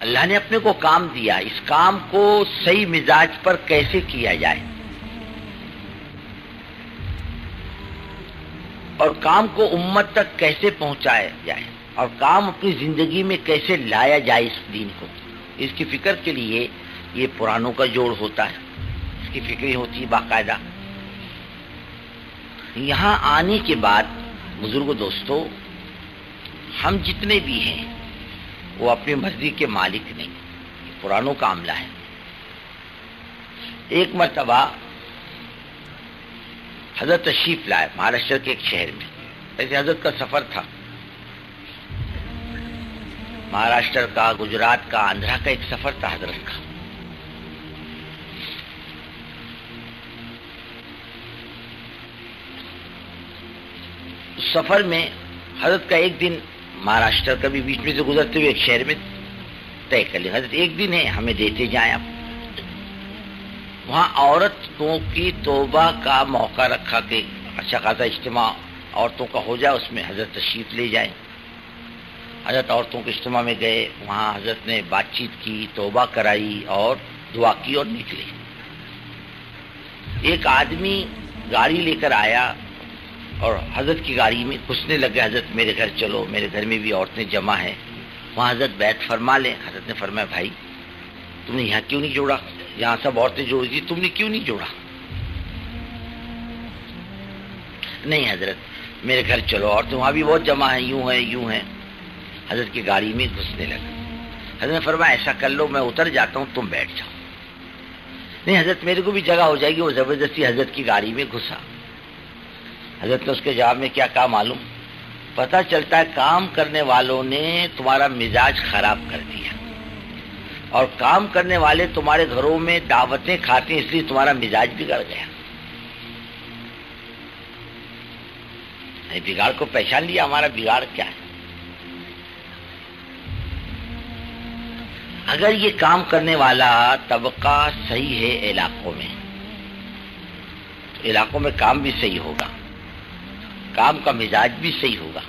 اللہ نے اپنے کو کام دیا، اس کام کو صحیح مزاج پر کیسے کیا جائے اور کام کو امت تک کیسے پہنچایا جائے اور کام اپنی زندگی میں کیسے لایا جائے اس دین کو، اس کی فکر کے لیے یہ پرانوں کا جوڑ ہوتا ہے، اس کی فکریں ہوتی ہے باقاعدہ۔ یہاں آنے کے بعد بزرگوں دوستو، ہم جتنے بھی ہیں وہ اپنی مرضی کے مالک نہیں، پرانوں کا عملہ ہے۔ ایک مرتبہ حضرت تشریف لائے مہاراشٹر کے ایک شہر میں، ایسے حضرت کا سفر تھا، مہاراشٹر کا، گجرات کا، آندھرا کا ایک سفر تھا حضرت کا۔ اس سفر میں حضرت کا ایک دن مہاراشٹر کا بھی بیچ میں سے گزرتے ہوئے ایک شہر میں طے کر لیا، حضرت ایک دن ہے ہمیں دیتے جائیں آپ۔ وہاں عورتوں کی توبہ کا موقع رکھا کہ اچھا خاصا اجتماع عورتوں کا ہو جائے، اس میں حضرت تشریف لے جائیں۔ حضرت عورتوں کے اجتماع میں گئے، وہاں حضرت نے بات چیت کی، توبہ کرائی اور دعا کی اور نکلے۔ ایک آدمی گاڑی لے کر آیا اور حضرت کی گاڑی میں گھسنے لگے، حضرت میرے گھر چلو، میرے گھر میں بھی عورتیں جمع ہیں، وہاں حضرت بیعت فرما لیں۔ حضرت نے فرمایا بھائی تم نے یہاں کیوں نہیں جوڑا، یہاں سب عورتیں جوڑی تھی، تم نے کیوں نہیں جوڑا؟ نہیں حضرت میرے گھر چلو، عورتیں وہاں بھی بہت جمع ہیں، یوں ہیں یوں ہیں۔ حضرت کی گاڑی میں گھسنے لگا، حضرت نے فرمایا ایسا کر لو میں اتر جاتا ہوں، تم بیٹھ جاؤ۔ نہیں حضرت میرے کو بھی جگہ ہو جائے گی۔ وہ زبردستی حضرت کی گاڑی میں گھسا۔ حضرت نے اس کے جواب میں کیا کہا معلوم؟ پتہ چلتا ہے کام کرنے والوں نے تمہارا مزاج خراب کر دیا، اور کام کرنے والے تمہارے گھروں میں دعوتیں کھاتے ہیں، اس لیے تمہارا مزاج بگڑ گیا۔ بگاڑ کو پہچان لیا، ہمارا بگاڑ کیا ہے۔ اگر یہ کام کرنے والا طبقہ صحیح ہے علاقوں میں، تو علاقوں میں کام بھی صحیح ہوگا، کام کا مزاج بھی صحیح ہوگا۔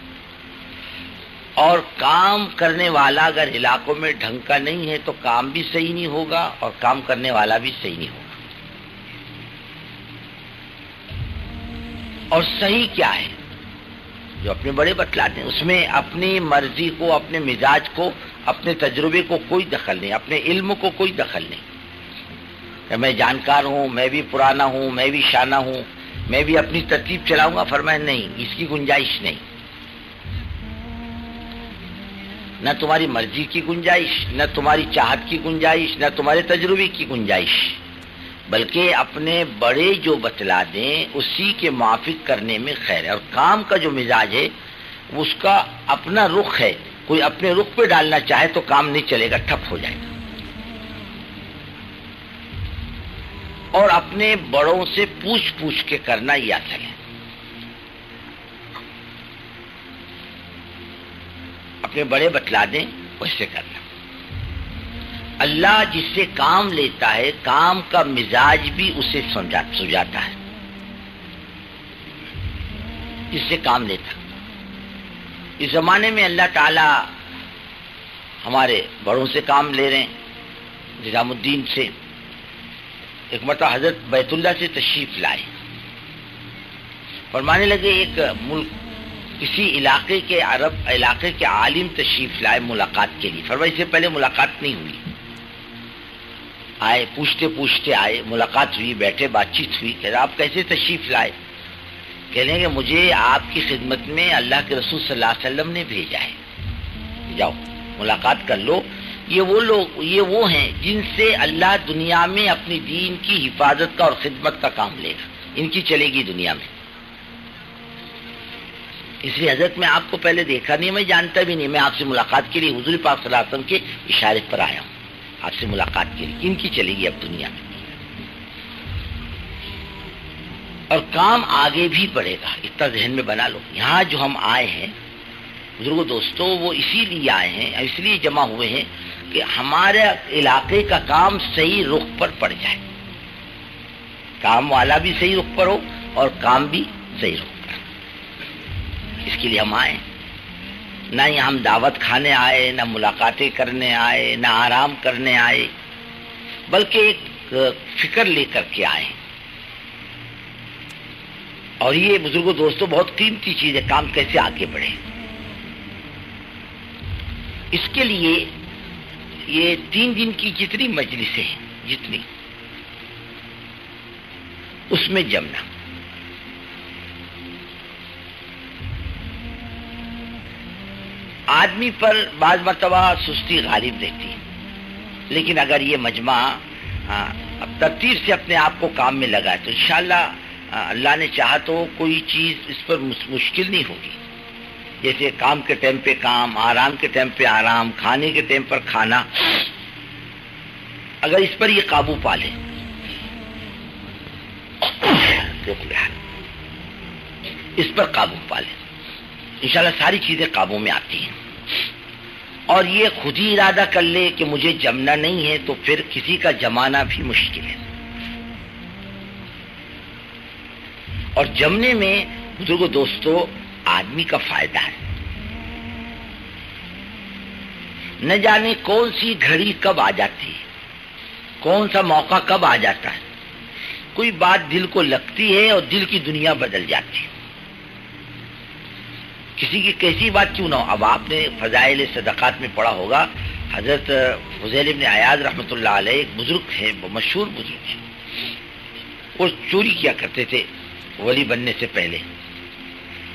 اور کام کرنے والا اگر علاقوں میں ڈھنگ کا نہیں ہے تو کام بھی صحیح نہیں ہوگا اور کام کرنے والا بھی صحیح نہیں ہوگا۔ اور صحیح کیا ہے جو اپنے بڑے بتلاتے ہیں، اس میں اپنی مرضی کو، اپنے مزاج کو، اپنے تجربے کو کوئی دخل نہیں، اپنے علم کو کوئی دخل نہیں کہ میں جانکار ہوں، میں بھی پرانا ہوں، میں بھی شانہ ہوں، میں بھی اپنی ترتیب چلاؤں گا۔ فرمایا نہیں، اس کی گنجائش نہیں، نہ تمہاری مرضی کی گنجائش، نہ تمہاری چاہت کی گنجائش، نہ تمہارے تجربے کی گنجائش، بلکہ اپنے بڑے جو بتلا دیں اسی کے موافق کرنے میں خیر ہے۔ اور کام کا جو مزاج ہے اس کا اپنا رخ ہے، کوئی اپنے رخ پہ ڈالنا چاہے تو کام نہیں چلے گا، ٹھپ ہو جائے گا۔ اور اپنے بڑوں سے پوچھ پوچھ کے کرنا یہ اصل ہے، اپنے بڑے بتلا دیں ویسے کرنا۔ اللہ جس سے کام لیتا ہے کام کا مزاج بھی اسے سمجھاتا ہے، جس سے کام لیتا۔ اس زمانے میں اللہ تعالی ہمارے بڑوں سے کام لے رہے ہیں، نظام الدین سے۔ ایک مرتبہ حضرت بیت اللہ سے تشریف لائے، فرمانے لگے ایک ملک کسی علاقے کے عرب علاقے کے عالم تشریف لائے ملاقات کے لیے۔ فرمایا اس سے پہلے ملاقات نہیں ہوئی، آئے پوچھتے پوچھتے آئے، ملاقات ہوئی، بیٹھے بات چیت ہوئی کہ آپ کیسے تشریف لائے؟ کہنے کہ مجھے آپ کی خدمت میں اللہ کے رسول صلی اللہ علیہ وسلم نے بھیجا ہے، جاؤ ملاقات کر لو۔ یہ وہ ہیں جن سے اللہ دنیا میں اپنی دین کی حفاظت کا اور خدمت کا کام لے گا، ان کی چلے گی دنیا میں۔ اس لیے حضرت میں آپ کو پہلے دیکھا نہیں، میں جانتا بھی نہیں، میں آپ سے ملاقات کے لیے حضور پاک صلی اللہ علیہ وسلم کے اشارے پر آیا ہوں، آپ سے ملاقات کے لیے، ان کی چلے گی اب دنیا میں۔ اور کام آگے بھی بڑھے گا، اتنا ذہن میں بنا لو۔ یہاں جو ہم آئے ہیں بزرگوں دوستو، وہ اسی لیے آئے ہیں، اس لیے جمع ہوئے ہیں کہ ہمارے علاقے کا کام صحیح رخ پر پڑ جائے، کام والا بھی صحیح رخ پر ہو اور کام بھی صحیح رخ پر۔ اس کے لیے ہم آئے ہیں۔ نہ ہی ہم دعوت کھانے آئے، نہ ملاقاتیں کرنے آئے، نہ آرام کرنے آئے، بلکہ ایک فکر لے کر کے آئے. اور یہ بزرگوں دوستوں بہت قیمتی چیز ہے، کام کیسے آگے بڑھے. اس کے لیے یہ 3 دن کی جتنی مجلسیں ہیں، جتنی اس میں جمنا. آدمی پر بعض مرتبہ سستی غالب رہتی ہے، لیکن اگر یہ مجمع اب ترتیب سے اپنے آپ کو کام میں لگائے تو انشاءاللہ اللہ نے چاہا تو کوئی چیز اس پر مشکل نہیں ہوگی. جیسے کام کے ٹائم پہ کام، آرام کے ٹائم پہ آرام، کھانے کے ٹائم پر کھانا، اگر اس پر یہ قابو پا لے اس پر قابو پا لے انشاءاللہ ساری چیزیں قابو میں آتی ہیں. اور یہ خود ہی ارادہ کر لے کہ مجھے جمنا نہیں ہے تو پھر کسی کا جمانا بھی مشکل ہے. اور جمنے میں بزرگوں دوستوں آدمی کا فائدہ ہے. نہ جانے کون سی گھڑی کب آ جاتی ہے، کون سا موقع کب آ جاتا ہے. کوئی بات دل کو لگتی ہے اور دل کی دنیا بدل جاتی ہے. کسی کی کیسی بات کیوں نہ ہو. اب آپ نے فضائل صدقات میں پڑھا ہوگا، حضرت فضیل ابن عیاض رحمۃ اللہ علیہ ایک بزرگ ہیں، مشہور بزرگ ہیں. وہ چوری کیا کرتے تھے ولی بننے سے پہلے.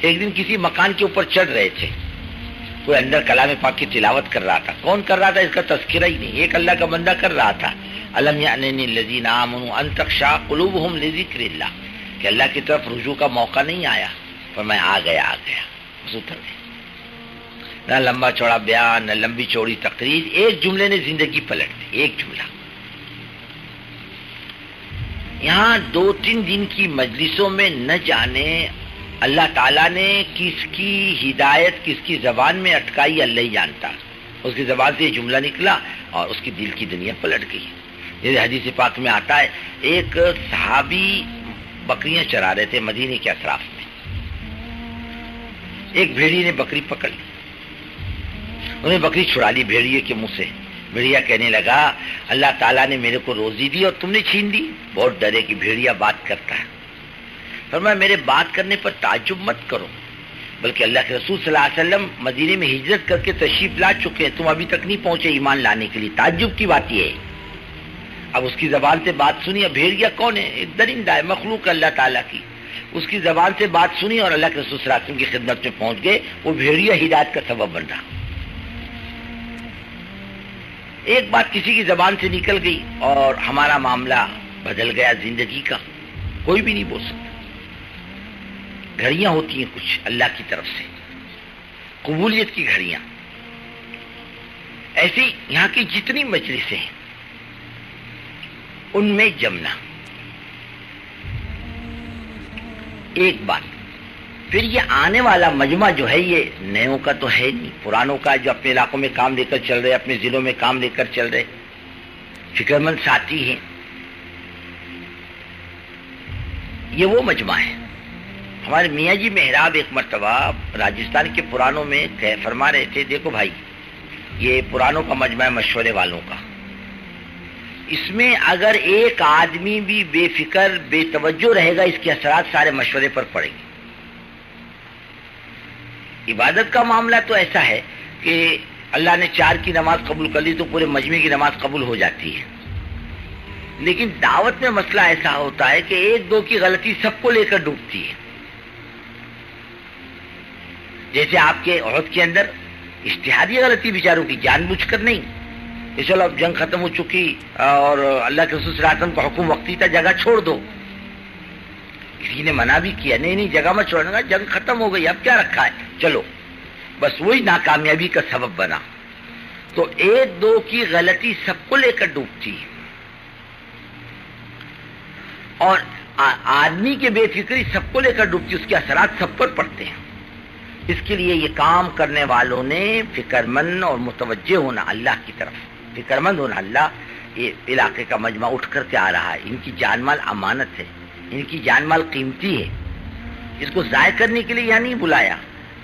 ایک دن کسی مکان کے اوپر چڑھ رہے تھے، کوئی اندر کلام پاک کی تلاوت کر رہا تھا. کون کر رہا تھا اس کا تذکرہ ہی نہیں، ایک اللہ کا بندہ کر رہا تھا. الم یعن للذین آمنوا ان تخشع قلوبهم لذکر اللہ، کہ اللہ کی طرف رجوع کا موقع نہیں آیا. پر میں آ گیا اتر گئے. نہ لمبا چوڑا بیان، نہ لمبی چوڑی تقریر، ایک جملے نے زندگی پلٹ دی. ایک جملہ. یہاں 2-3 دن کی مجلسوں میں نہ جانے اللہ تعالیٰ نے کس کی ہدایت کس کی زبان میں اٹکائی، اللہ ہی جانتا. اس کی زبان سے یہ جملہ نکلا اور اس کی دل کی دنیا پلٹ گئی. جیسے حدیث پاک میں آتا ہے، ایک صحابی بکریاں چرا رہے تھے مدینے کے اطراف میں. ایک بھیڑی نے بکری پکڑ لی، انہیں بکری چھڑا لی بھیڑیے کے منہ سے. بھیڑیا کہنے لگا اللہ تعالیٰ نے میرے کو روزی دی اور تم نے چھین دی. بہت ڈرے کہ بھیڑیا بات کرتا ہے. فرمایا میرے بات کرنے پر تعجب مت کرو، بلکہ اللہ کے رسول صلی اللہ علیہ وسلم مدینے میں ہجرت کر کے تشریف لا چکے ہیں، تم ابھی تک نہیں پہنچے ایمان لانے کے لیے. تعجب کی بات یہ ہے. اب اس کی زبان سے بات سنی. اب بھیڑیا کون ہے؟ ایک درندہ ہے، مخلوق اللہ تعالیٰ کی. اس کی زبان سے بات سنی اور اللہ کے رسول صلی اللہ علیہ وسلم کی خدمت میں پہنچ گئے. وہ بھیڑیا ہدایت کا سبب بن رہا. ایک بات کسی کی زبان سے نکل گئی اور ہمارا معاملہ بدل گیا زندگی کا. کوئی بھی نہیں بول سکتا. گھڑیاں ہوتی ہیں کچھ اللہ کی طرف سے، قبولیت کی گھڑیاں. ایسی یہاں کی جتنی مجلسیں ہیں ان میں جمنا. ایک بات. پھر یہ آنے والا مجمع جو ہے یہ نیوں کا تو ہے نہیں، پرانوں کا جو اپنے علاقوں میں کام لے کر چل رہے، اپنے ضلعوں میں کام لے کر چل رہے، فکر مند ساتھی ہیں. یہ وہ مجمع ہے. ہمارے میاں جی محراب ایک مرتبہ راجستھان کے پرانوں میں فرما رہے تھے، دیکھو بھائی یہ پرانوں کا مجمع ہے مشورے والوں کا. اس میں اگر ایک آدمی بھی بے فکر بے توجہ رہے گا، اس کے اثرات سارے مشورے پر پڑیں گے. عبادت کا معاملہ تو ایسا ہے کہ اللہ نے 4 کی نماز قبول کر لی تو پورے مجمع کی نماز قبول ہو جاتی ہے. لیکن دعوت میں مسئلہ ایسا ہوتا ہے کہ 1-2 کی غلطی سب کو لے کر ڈوبتی ہے. جیسے آپ کے عہد کے اندر اجتہادی غلطی بیچاروں کی، جان بوجھ کر نہیں. چلو اب جنگ ختم ہو چکی اور اللہ کے رسول صلی اللہ علیہ وسلم کا حکم وقتی تھا جگہ چھوڑ دو. کسی نے منع بھی کیا، نہیں جگہ مت چھوڑنا، جنگ ختم ہو گئی اب کیا رکھا ہے، چلو. بس وہی ناکامیابی کا سبب بنا. تو 1-2 کی غلطی سب کو لے کر ڈوبتی ہے. اور آدمی کے بے فکری سب کو لے کر ڈوبتی، اس کے اثرات سب پر پڑتے ہیں. اس کے لیے یہ کام کرنے والوں نے فکر مند اور متوجہ ہونا اللہ کی طرف، فکر مند ہونا. اللہ یہ علاقے کا مجمع اٹھ کر کے آ رہا ہے، ان کی جان مال امانت ہے، ان کی جان مال قیمتی ہے. اس کو ضائع کرنے کے لیے یہاں نہیں بلایا.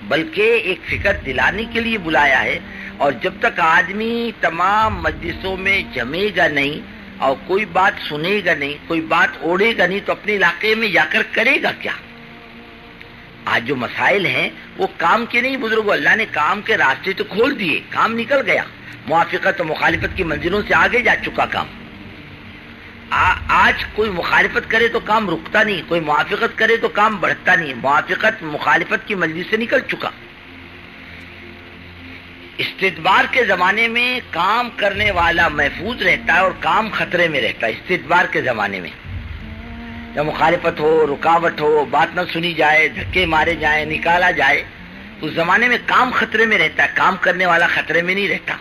بلکہ ایک فکر دلانے کے لیے بلایا ہے. اور جب تک آدمی تمام مجلسوں میں جمے گا نہیں اور کوئی بات سنے گا نہیں، کوئی بات اوڑے گا نہیں، تو اپنے علاقے میں جا کر کرے گا کیا؟ آج جو مسائل ہیں وہ کام کے نہیں بزرگوں، اللہ نے کام کے راستے تو کھول دیے، کام نکل گیا، موافقت و مخالفت کی منزلوں سے آگے جا چکا کام. آج کوئی مخالفت کرے تو کام رکتا نہیں، کوئی موافقت کرے تو کام بڑھتا نہیں، موافقت مخالفت کی منزل سے نکل چکا. استدبار کے زمانے میں کام کرنے والا محفوظ رہتا ہے اور کام خطرے میں رہتا ہے. استدبار کے زمانے میں جب مخالفت ہو، رکاوٹ ہو، بات نہ سنی جائے، دھکے مارے جائیں، نکالا جائے، اس زمانے میں کام خطرے میں رہتا ہے، کام کرنے والا خطرے میں نہیں رہتا.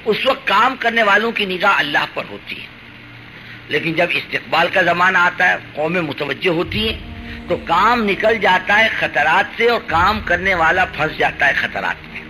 اس وقت کام کرنے والوں کی نگاہ اللہ پر ہوتی ہے. لیکن جب استقبال کا زمانہ آتا ہے، قومیں متوجہ ہوتی ہیں، تو کام نکل جاتا ہے خطرات سے اور کام کرنے والا پھنس جاتا ہے خطرات میں.